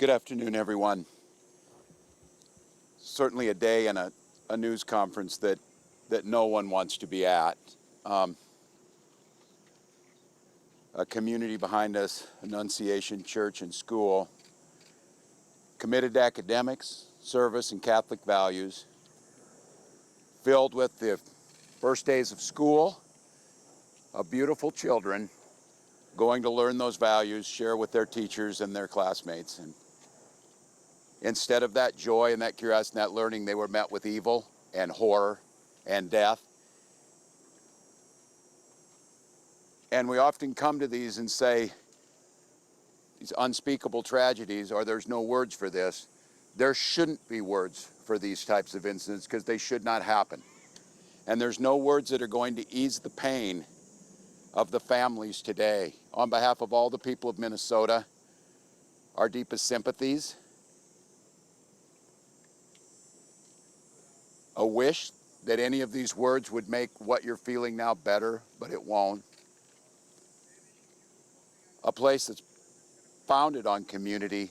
Good afternoon, everyone. Certainly a day and a news conference that no one wants to be at. A community behind us, Annunciation Church and School, committed to academics, service, and Catholic values, filled with the first days of school of beautiful children going to learn those values, share with their teachers and their classmates. And instead of that joy and that curiosity and that learning, they were met with evil and horror and death. And we often come to these and say, these unspeakable tragedies, or there's no words for this. There shouldn't be words for these types of incidents because they should not happen. And there's no words that are going to ease the pain of the families today. On behalf of all the people of Minnesota, our deepest sympathies. A wish that any of these words would make what you're feeling now better, but it won't. A place that's founded on community,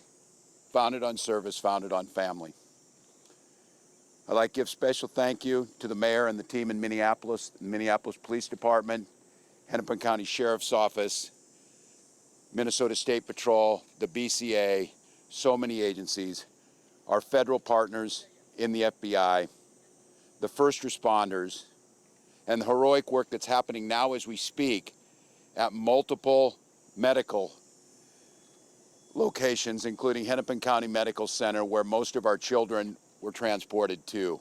founded on service, founded on family. I'd like to give special thank you to the mayor and the team in Minneapolis, the Minneapolis Police Department, Hennepin County Sheriff's Office, Minnesota State Patrol, the BCA, so many agencies, our federal partners in the FBI, the first responders, and the heroic work that's happening now as we speak at multiple medical locations, including Hennepin County Medical Center, where most of our children were transported to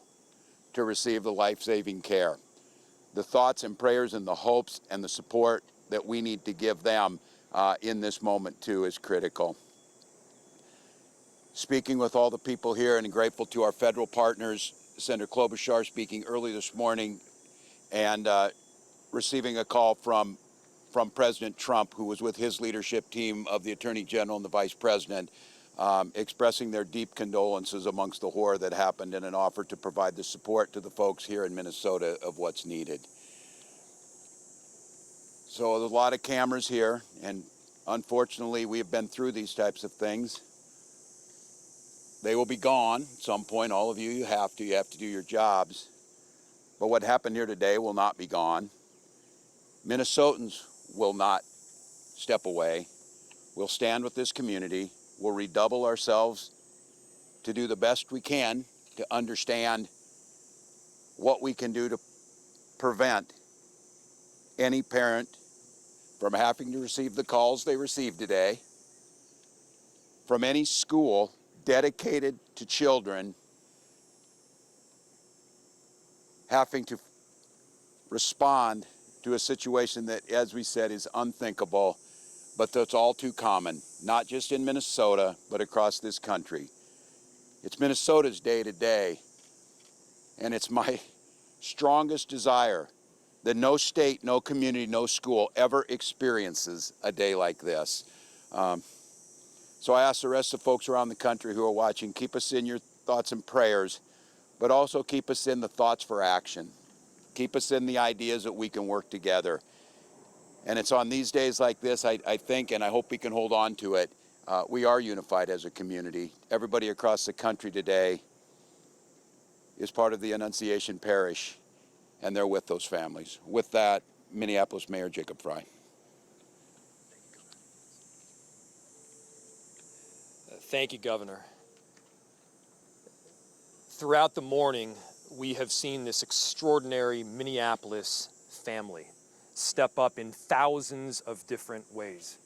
receive the life-saving care. The thoughts and prayers and the hopes and the support that we need to give them in this moment too is critical. Speaking with all the people here and grateful to our federal partners, Senator Klobuchar speaking early this morning and receiving a call from President Trump, who was with his leadership team of the Attorney General and the Vice President, expressing their deep condolences amongst the horror that happened and an offer to provide the support to the folks here in Minnesota of what's needed. So there's a lot of cameras here, and unfortunately we have been through these types of things. They will be gone at some point. All of you, you have to do your jobs. But what happened here today will not be gone. Minnesotans will not step away. We'll stand with this community. We'll redouble ourselves to do the best we can to understand what we can do to prevent any parent from having to receive the calls they received today, from any school dedicated to children having to respond to a situation that, as we said, is unthinkable, but that's all too common, not just in Minnesota, but across this country. It's Minnesota's day today, and it's my strongest desire that no state, no community, no school ever experiences a day like this. So I ask the rest of the folks around the country who are watching, keep us in your thoughts and prayers, but also keep us in the thoughts for action. Keep us in the ideas that we can work together. And it's on these days like this, I think, and I hope we can hold on to it, we are unified as a community. Everybody across the country today is part of the Annunciation Parish, and they're with those families. With that, Minneapolis Mayor Jacob Frey. Thank you, Governor. Throughout the morning, we have seen this extraordinary Minneapolis family step up in thousands of different ways.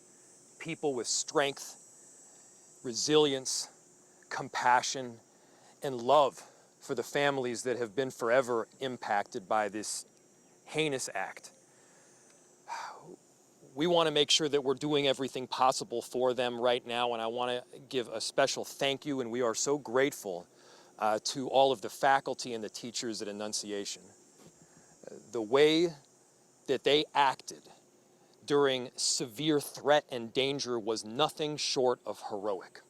People with strength, resilience, compassion, and love for the families that have been forever impacted by this heinous act. We want to make sure that we're doing everything possible for them right now, and I want to give a special thank you, and we are so grateful to all of the faculty and the teachers at Annunciation. The way that they acted during severe threat and danger was nothing short of heroic.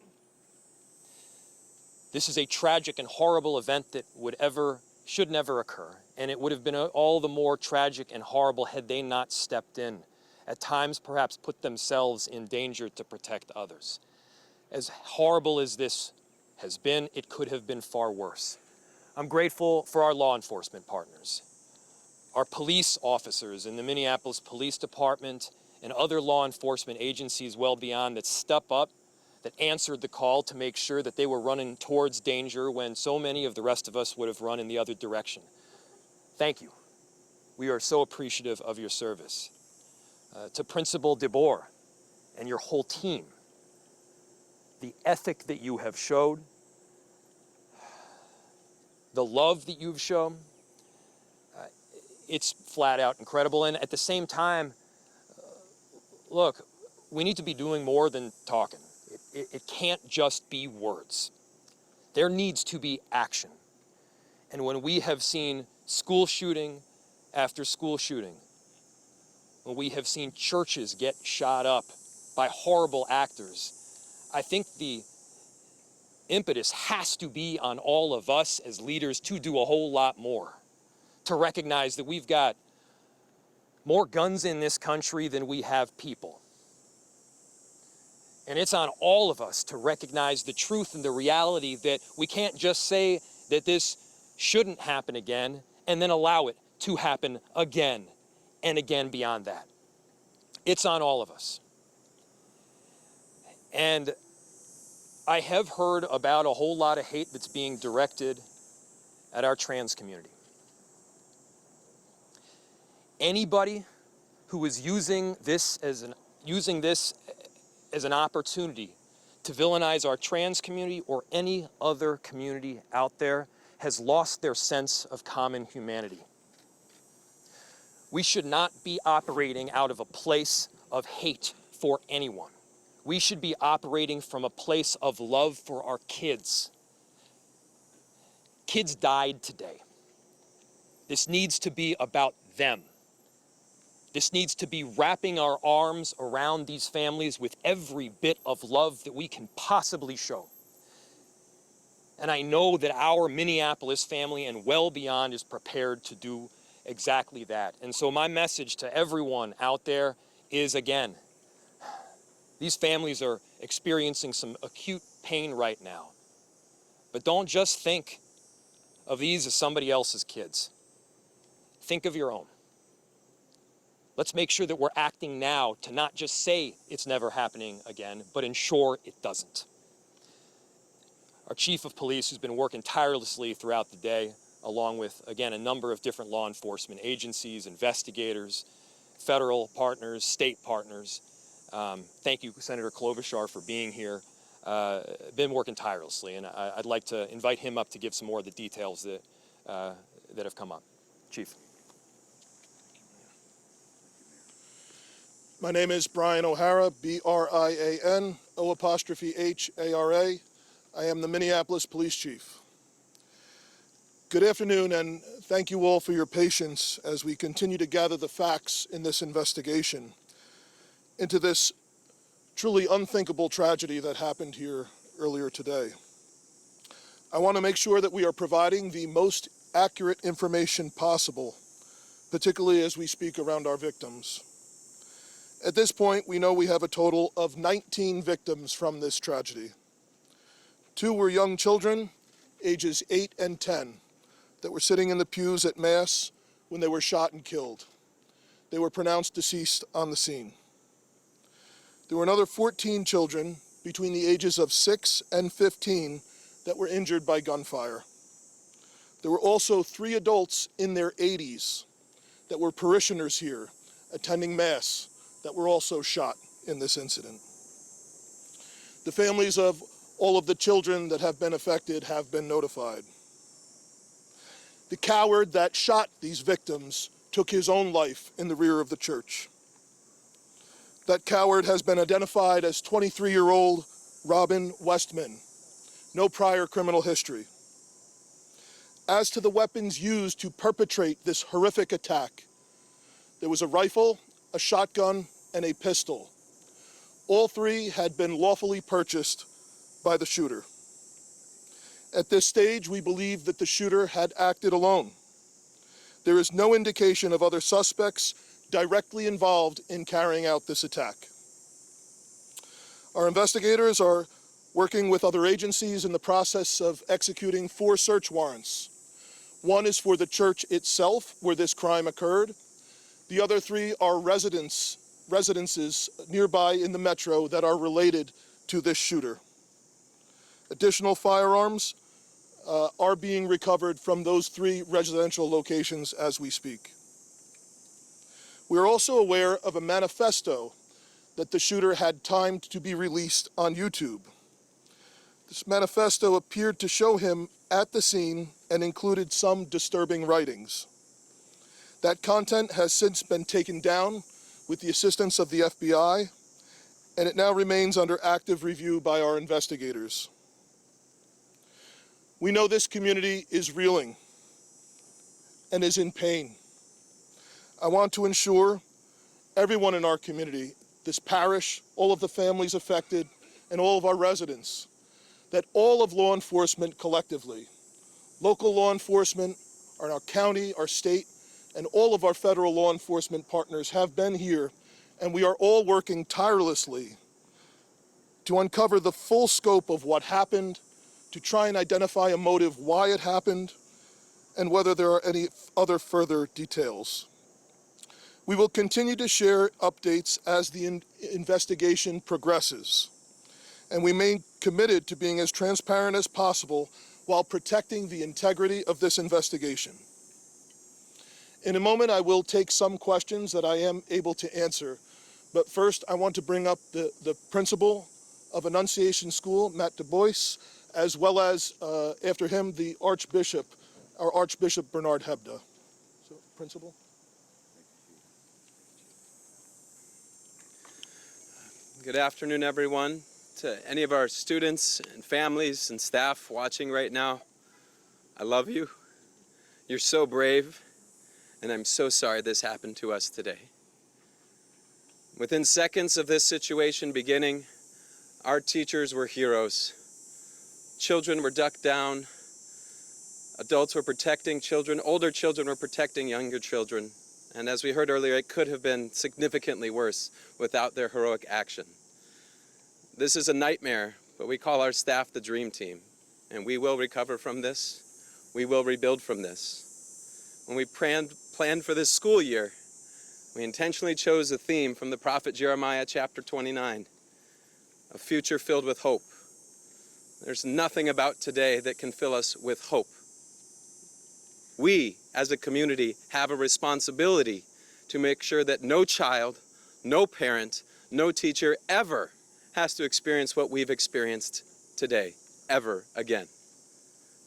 This is a tragic and horrible event that should never occur, and it would have been all the more tragic and horrible had they not stepped in, at times perhaps put themselves in danger to protect others. As horrible as this has been, it could have been far worse. I'm grateful for our law enforcement partners, our police officers in the Minneapolis Police Department and other law enforcement agencies well beyond that step up, that answered the call to make sure that they were running towards danger when so many of the rest of us would have run in the other direction. Thank you. We are so appreciative of your service. To Principal DeBoer and your whole team, the ethic that you have showed, the love that you've shown, it's flat out incredible. And at the same time, look, we need to be doing more than talking. It can't just be words. There needs to be action. And when we have seen school shooting after school shooting, when we have seen churches get shot up by horrible actors, I think the impetus has to be on all of us as leaders to do a whole lot more, to recognize that we've got more guns in this country than we have people. And it's on all of us to recognize the truth and the reality that we can't just say that this shouldn't happen again and then allow it to happen again and again beyond that. It's on all of us. And I have heard about a whole lot of hate that's being directed at our trans community. Anybody who is using this as an opportunity to villainize our trans community or any other community out there has lost their sense of common humanity. We should not be operating out of a place of hate for anyone. We should be operating from a place of love for our kids. Kids died today. This needs to be about them. This needs to be wrapping our arms around these families with every bit of love that we can possibly show. And I know that our Minneapolis family and well beyond is prepared to do exactly that. And so my message to everyone out there is, again, these families are experiencing some acute pain right now. But don't just think of these as somebody else's kids. Think of your own. Let's make sure that we're acting now to not just say it's never happening again, but ensure it doesn't. Our chief of police, who's been working tirelessly throughout the day, along with, again, a number of different law enforcement agencies, investigators, federal partners, state partners. Thank you, Senator Klobuchar, for being here. Been working tirelessly, and I'd like to invite him up to give some more of the details that have come up. Chief. My name is Brian O'Hara, B-R-I-A-N, O''H-A-R-A. I am the Minneapolis Police Chief. Good afternoon, and thank you all for your patience as we continue to gather the facts in this investigation into this truly unthinkable tragedy that happened here earlier today. I want to make sure that we are providing the most accurate information possible, particularly as we speak around our victims. At this point, we know we have a total of 19 victims from this tragedy. 2 were young children, ages 8 and 10, that were sitting in the pews at Mass when they were shot and killed. They were pronounced deceased on the scene. There were another 14 children between the ages of 6 and 15 that were injured by gunfire. There were also 3 adults in their 80s that were parishioners here attending Mass that were also shot in this incident. The families of all of the children that have been affected have been notified. The coward that shot these victims took his own life in the rear of the church. That coward has been identified as 23-year-old Robin Westman, no prior criminal history. As to the weapons used to perpetrate this horrific attack, there was a rifle, a shotgun, and a pistol. All 3 had been lawfully purchased by the shooter. At this stage, we believe that the shooter had acted alone. There is no indication of other suspects directly involved in carrying out this attack. Our investigators are working with other agencies in the process of executing 4 search warrants. One is for the church itself, where this crime occurred. The other 3 are residences nearby in the metro that are related to this shooter. Additional firearms are being recovered from those 3 residential locations as we speak. We are also aware of a manifesto that the shooter had timed to be released on YouTube. This manifesto appeared to show him at the scene and included some disturbing writings. That content has since been taken down with the assistance of the FBI, and it now remains under active review by our investigators. We know this community is reeling and is in pain. I want to ensure everyone in our community, this parish, all of the families affected, and all of our residents, that all of law enforcement collectively, local law enforcement, our county, our state, and all of our federal law enforcement partners have been here, and we are all working tirelessly to uncover the full scope of what happened, to try and identify a motive why it happened, and whether there are any other further details. We will continue to share updates as the investigation progresses, and we remain committed to being as transparent as possible while protecting the integrity of this investigation. In a moment, I will take some questions that I am able to answer, but first I want to bring up the principal of Annunciation School, Matt Du Bois, as well as, after him, the Archbishop, our Archbishop Bernard Hebda. So, Principal. Good afternoon, everyone. To any of our students and families and staff watching right now, I love you. You're so brave, and I'm so sorry this happened to us today. Within seconds of this situation beginning, our teachers were heroes. Children were ducked down. Adults were protecting children. Older children were protecting younger children. And as we heard earlier, it could have been significantly worse without their heroic action. This is a nightmare, but we call our staff the dream team. And we will recover from this. We will rebuild from this. When we planned for this school year, we intentionally chose a theme from the prophet Jeremiah chapter 29, a future filled with hope. There's nothing about today that can fill us with hope. We, as a community, have a responsibility to make sure that no child, no parent, no teacher ever has to experience what we've experienced today, ever again.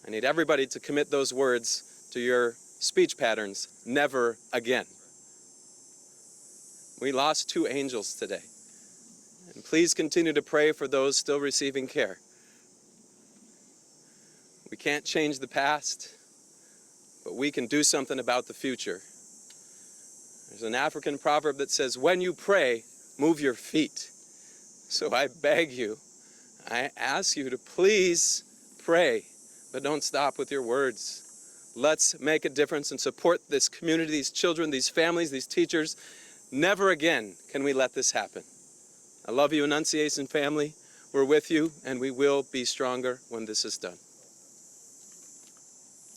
I need everybody to commit those words to your speech patterns, never again. We lost 2 angels today. And please continue to pray for those still receiving care. We can't change the past, but we can do something about the future. There's an African proverb that says, when you pray, move your feet. So I beg you, I ask you to please pray, but don't stop with your words. Let's make a difference and support this community, these children, these families, these teachers. Never again can we let this happen. I love you, Annunciation family. We're with you, and we will be stronger when this is done.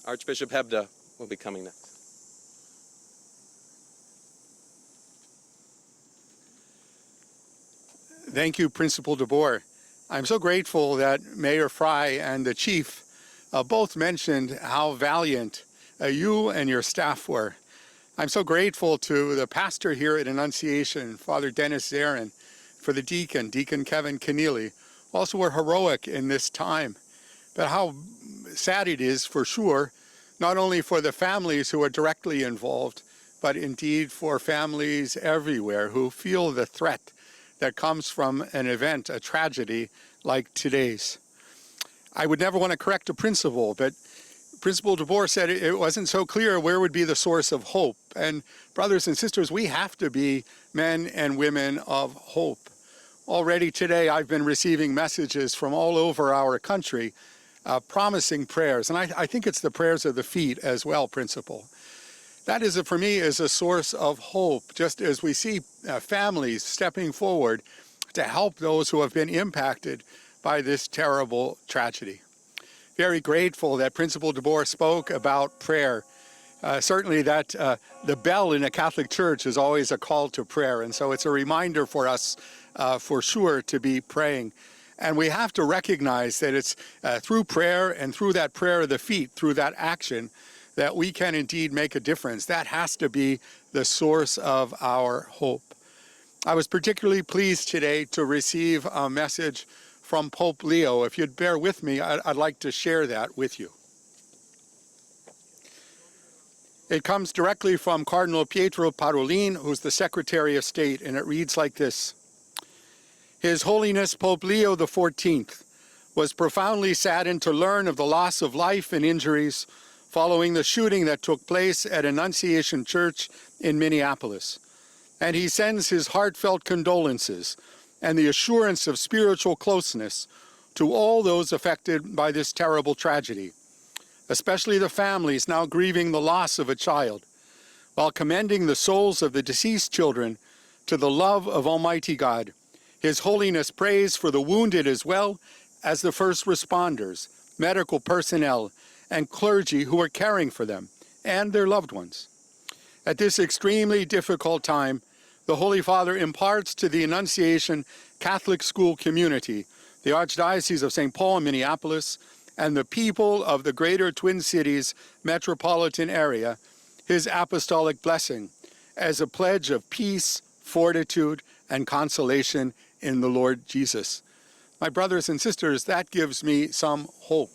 Archbishop Hebda will be coming next. Thank you, Principal DeBoer. I'm so grateful that Mayor Frey and the Chief both mentioned how valiant you and your staff were. I'm so grateful to the pastor here at Annunciation, Father Dennis Zarin, for the deacon, Deacon Kevin Keneally, also were heroic in this time. But how sad it is, for sure, not only for the families who are directly involved, but indeed for families everywhere who feel the threat that comes from an event, a tragedy like today's. I would never want to correct a principal, but Principal DeBoer said it wasn't so clear where would be the source of hope. And brothers and sisters, we have to be men and women of hope. Already today, I've been receiving messages from all over our country promising prayers. And I think it's the prayers of the feet as well, Principal. That is, for me, is a source of hope, just as we see families stepping forward to help those who have been impacted by this terrible tragedy. Very grateful that Principal DeBoer spoke about prayer. Certainly that the bell in a Catholic church is always a call to prayer, and so it's a reminder for us for sure to be praying. And we have to recognize that it's through prayer and through that prayer of the feet, through that action, that we can indeed make a difference. That has to be the source of our hope. I was particularly pleased today to receive a message from Pope Leo. If you'd bear with me, I'd like to share that with you. It comes directly from Cardinal Pietro Parolin, who's the Secretary of State, and it reads like this. His Holiness Pope Leo XIV was profoundly saddened to learn of the loss of life and injuries following the shooting that took place at Annunciation Church in Minneapolis. And he sends his heartfelt condolences and the assurance of spiritual closeness to all those affected by this terrible tragedy, especially the families now grieving the loss of a child, while commending the souls of the deceased children to the love of Almighty God. His Holiness prays for the wounded as well as the first responders, medical personnel, and clergy who are caring for them and their loved ones. At this extremely difficult time, the Holy Father imparts to the Annunciation Catholic school community, the Archdiocese of St. Paul and Minneapolis, and the people of the greater Twin Cities metropolitan area, his apostolic blessing as a pledge of peace, fortitude, and consolation in the Lord Jesus. My brothers and sisters, that gives me some hope.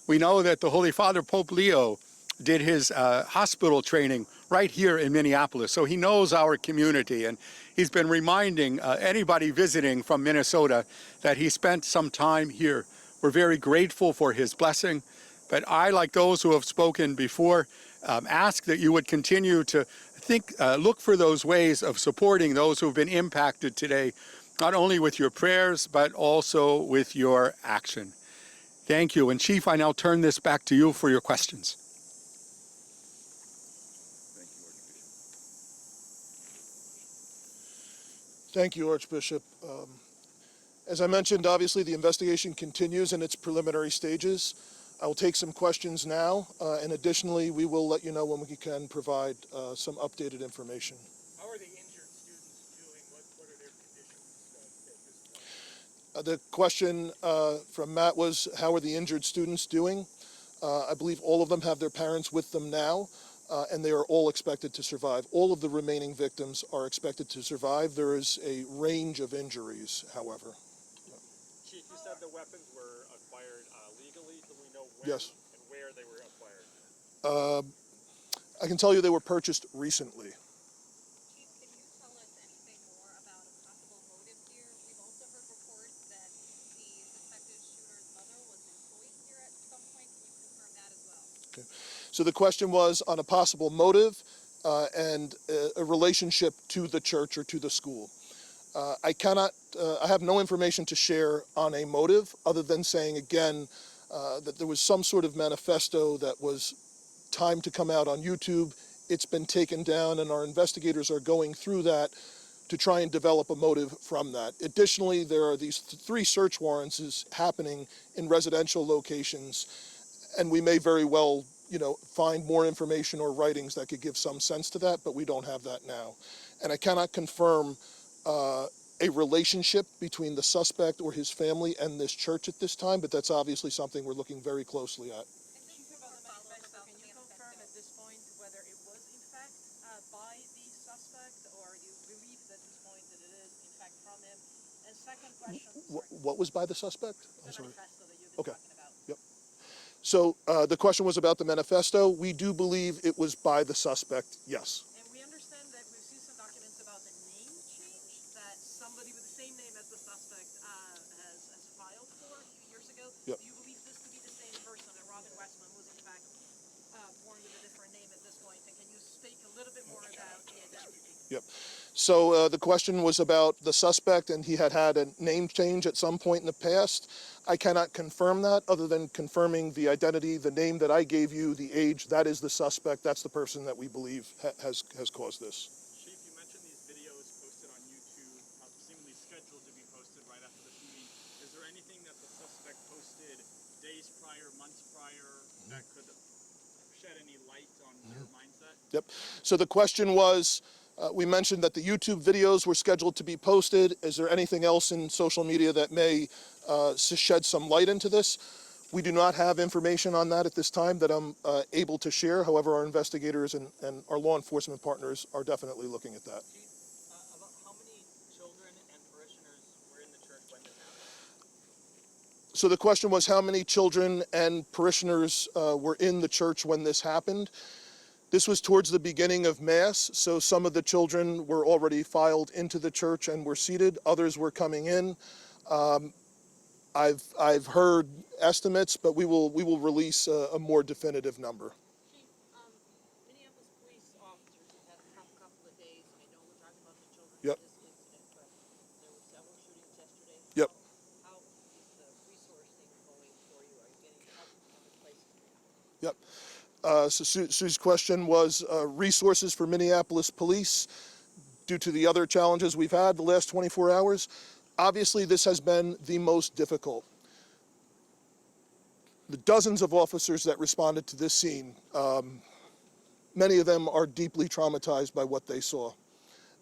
We know that the Holy Father, Pope Leo, did his hospital training right here in Minneapolis, so he knows our community, and he's been reminding anybody visiting from Minnesota that he spent some time here. We're very grateful for his blessing, but I, like those who have spoken before, ask that you would continue to look for those ways of supporting those who have been impacted today, not only with your prayers, but also with your action. Thank you. And Chief, I now turn this back to you for your questions. Thank you, Archbishop. As I mentioned, obviously the investigation continues in its preliminary stages. I will take some questions now, and additionally, we will let you know when we can provide some updated information. How are the injured students doing? What are their conditions at this point? The question from Matt was, how are the injured students doing? I believe all of them have their parents with them now, and they are all expected to survive. All of the remaining victims are expected to survive. There is a range of injuries, however. Chief, you said the weapons were acquired legally. Do we know when Yes. and where they were acquired? I can tell you they were purchased recently. Chief, can you tell us anything more about a possible motive here? We've also heard reports that the suspected shooter's mother was employed here at some point. Can you confirm that as well? So the question was on a possible motive and a relationship to the church or to the school. I have no information to share on a motive other than saying again that there was some sort of manifesto that was timed to come out on YouTube. It's been taken down, and our investigators are going through that to try and develop a motive from that. Additionally, there are these 3 search warrants happening in residential locations, and we may very well, find more information or writings that could give some sense to that, but we don't have that now. And I cannot confirm a relationship between the suspect or his family and this church at this time, but that's obviously something we're looking very closely at. Chief, about the manifesto, can you confirm at this point whether it was in fact by the suspect, or you believe at this point that it is in fact from him? And second question, What was by the suspect? I'm sorry. manifesto that you've been Okay. talking about. Yep. So the question was about the manifesto. We do believe it was by the suspect, yes. And we understand that we've seen some documents about a name change that somebody with the same name as the suspect has filed for a few years ago. Yep. Do you believe this to be the same person, that Robin Westman was in fact born with a different name at this point? And can you speak a little bit more about the identity? Yep. So the question was about the suspect, and he had a name change at some point in the past. I cannot confirm that other than confirming the identity, the name that I gave you, the age. That is the suspect. That's the person that we believe has caused this. Chief, you mentioned these videos posted on YouTube, seemingly scheduled to be posted right after the shooting. Is there anything that the suspect posted days prior, months prior, that could shed any light on their mindset? Yep. So the question was, we mentioned that the YouTube videos were scheduled to be posted. Is there anything else in social media that may shed some light into this? We do not have information on that at this time that I'm able to share. However, our investigators and our law enforcement partners are definitely looking at that. About how many children and parishioners were in the church when this happened? So the question was how many children and parishioners were in the church when this happened. This was towards the beginning of Mass, so some of the children were already filed into the church and were seated. Others were coming in. I've heard estimates, but we will release a more definitive number. Chief, Minneapolis police officers have had a tough couple of days. I know we're talking about the children Yep. in this incident, but there were several shootings yesterday. Yep. How is the resourcing going for you? Are you getting help from other places now? Yep. So Sue's question was resources for Minneapolis police due to the other challenges we've had the last 24 hours. Obviously, this has been the most difficult. The dozens of officers that responded to this scene, many of them are deeply traumatized by what they saw,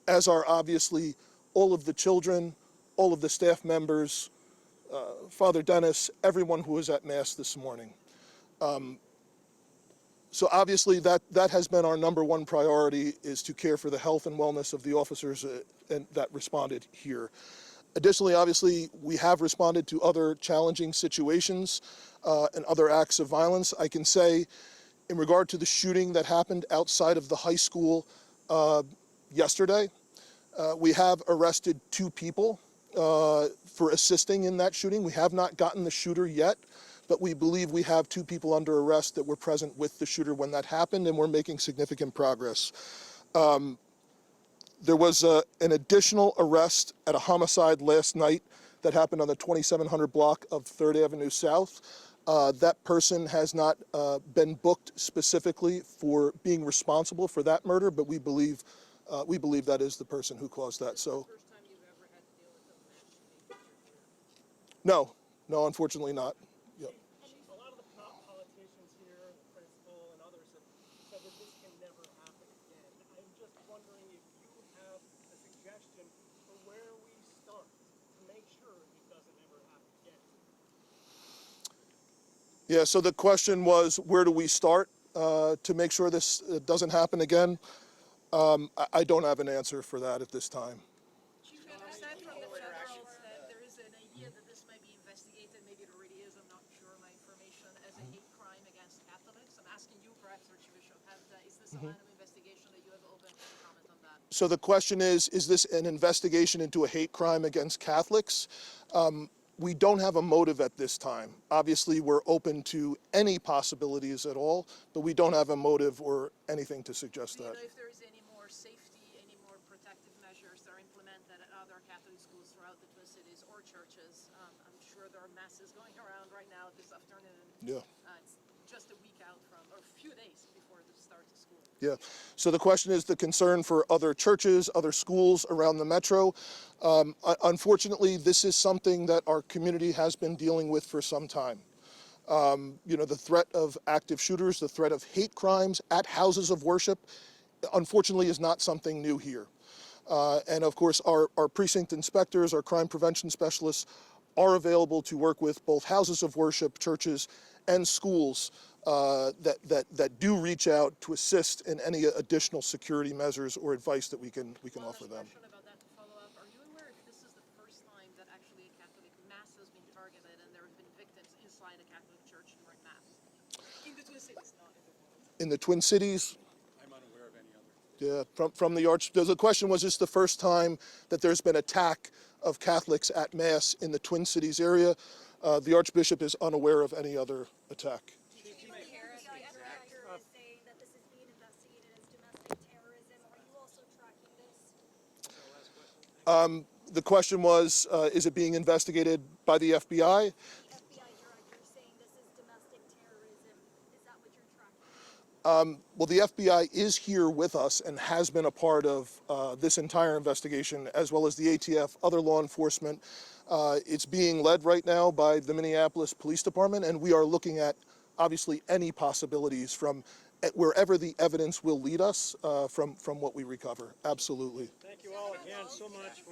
as are obviously all of the children, all of the staff members, Father Dennis, everyone who was at Mass this morning. So obviously that has been our number one priority, is to care for the health and wellness of the officers that responded here. Additionally, obviously, we have responded to other challenging situations and other acts of violence. I can say, in regard to the shooting that happened outside of the high school yesterday, we have arrested 2 people for assisting in that shooting. We have not gotten the shooter yet, but we believe we have 2 people under arrest that were present with the shooter when that happened, and we're making significant progress. There was an additional arrest at a homicide last night that happened on the 2700 block of 3rd Avenue South. That person has not been booked specifically for being responsible for that murder, but we believe that is the person who caused that. So, First time you've ever had to deal with a mass shooting? no, unfortunately not. Yep. A lot of the politicians here, the principal and others have said that this can never happen again. I'm just wondering if you have a suggestion for where we start to make sure it doesn't ever happen again. Yeah, so the question was, where do we start to make sure this doesn't happen again? I don't have an answer for that at this time. Chief, we understand from the federals that there is an idea that this may be investigated, maybe it already is, I'm not sure of my information, as a hate crime against Catholics. I'm asking you, perhaps, Archbishop, is this a line of investigation that you have open? Can you comment on that? So the question is this an investigation into a hate crime against Catholics? We don't have a motive at this time. Obviously, we're open to any possibilities at all, but we don't have a motive or anything to suggest Do you that. know if there is any more safety, any more protective measures that are implemented at other Catholic schools throughout the Twin Cities or churches? I'm sure there are masses going around right now this afternoon. Yeah. It's just a week out from, or a few days before the start of school. Yeah. So the question is the concern for other churches, other schools around the metro. Unfortunately, this is something that our community has been dealing with for some time. The threat of active shooters, the threat of hate crimes at houses of worship, unfortunately, is not something new here. And of course, our precinct inspectors, our crime prevention specialists are available to work with both houses of worship, churches, and schools that do reach out to assist in any additional security measures or advice that we can offer them. Question about that to follow up. Are you aware if this is the first time that actually a Catholic mass has been targeted and there have been victims inside a Catholic church during mass? In the Twin Cities, not in the world. In the Twin Cities, I'm unaware of any other. yeah, from the the question was, is this the first time that there's been attack of Catholics at Mass in the Twin Cities area? The Archbishop is unaware of any other attack. The FBI is saying that this is being investigated as domestic terrorism. Are you also tracking this? The question was, is it being investigated by the FBI? The FBI director is saying this is domestic terrorism. Is that what you're tracking? Well, the FBI is here with us and has been a part of this entire investigation, as well as the ATF, other law enforcement. It's being led right now by the Minneapolis Police Department, and we are looking at, obviously, any possibilities from wherever the evidence will lead us from what we recover. Absolutely. Thank you all again so much for